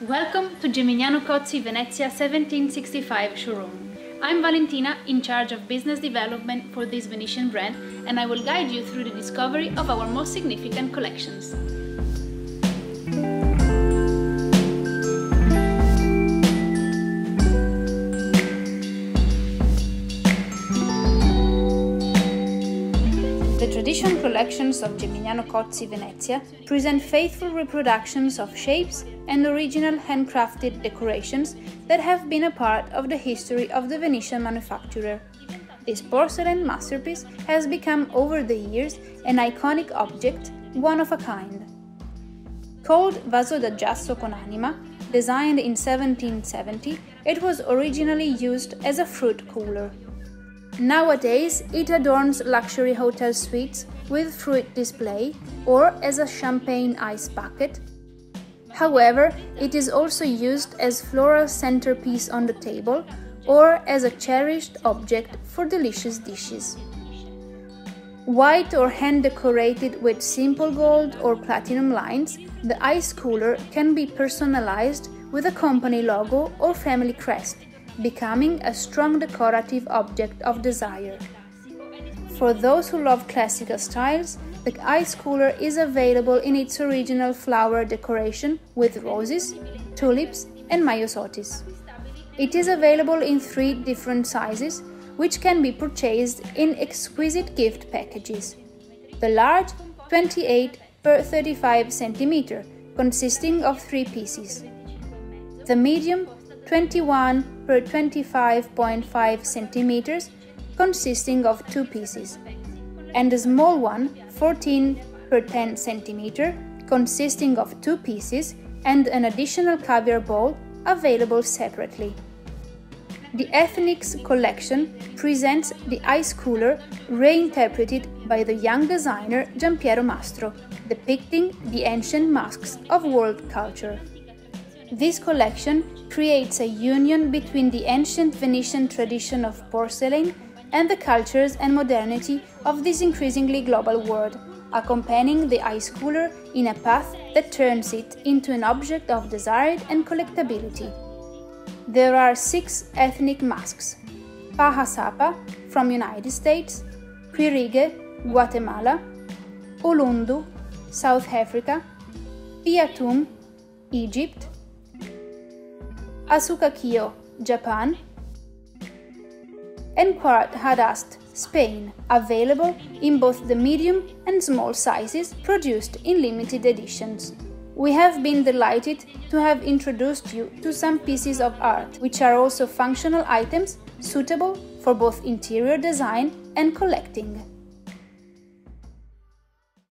Welcome to Gimignano Cozzi Venezia 1765 showroom. I'm Valentina, in charge of business development for this Venetian brand, and I will guide you through the discovery of our most significant collections. The traditional collections of Gimignano Cozzi Venezia present faithful reproductions of shapes and original handcrafted decorations that have been a part of the history of the Venetian manufacturer. This porcelain masterpiece has become over the years an iconic object, one of a kind. Called Vaso da Giasso con Anima, designed in 1770, it was originally used as a fruit cooler. Nowadays, it adorns luxury hotel suites with fruit display or as a champagne ice bucket. However, it is also used as floral centerpiece on the table or as a cherished object for delicious dishes. White or hand-decorated with simple gold or platinum lines, the ice cooler can be personalized with a company logo or family crest, becoming a strong decorative object of desire. For those who love classical styles, the ice cooler is available in its original flower decoration with roses, tulips and myosotis. It is available in 3 different sizes, which can be purchased in exquisite gift packages. The large, 28 per 35 cm, consisting of 3 pieces. The medium, 21 per 25.5 cm, consisting of 2 pieces, and the small one, 14 per 10 cm, consisting of 2 pieces and an additional caviar bowl available separately. The Ethnics collection presents the ice cooler reinterpreted by the young designer Giampiero Mastro, depicting the ancient masks of world culture. This collection creates a union between the ancient Venetian tradition of porcelain and the cultures and modernity of this increasingly global world, accompanying the ice cooler in a path that turns it into an object of desire and collectability. There are 6 ethnic masks: Paja Sapa from United States, Quirighe, Guatemala, Ulundu, South Africa, Piatum, Egypt, Asuka-Kyo, Japan, and Quart Hadast, Spain, available in both the medium and small sizes produced in limited editions. We have been delighted to have introduced you to some pieces of art, which are also functional items suitable for both interior design and collecting.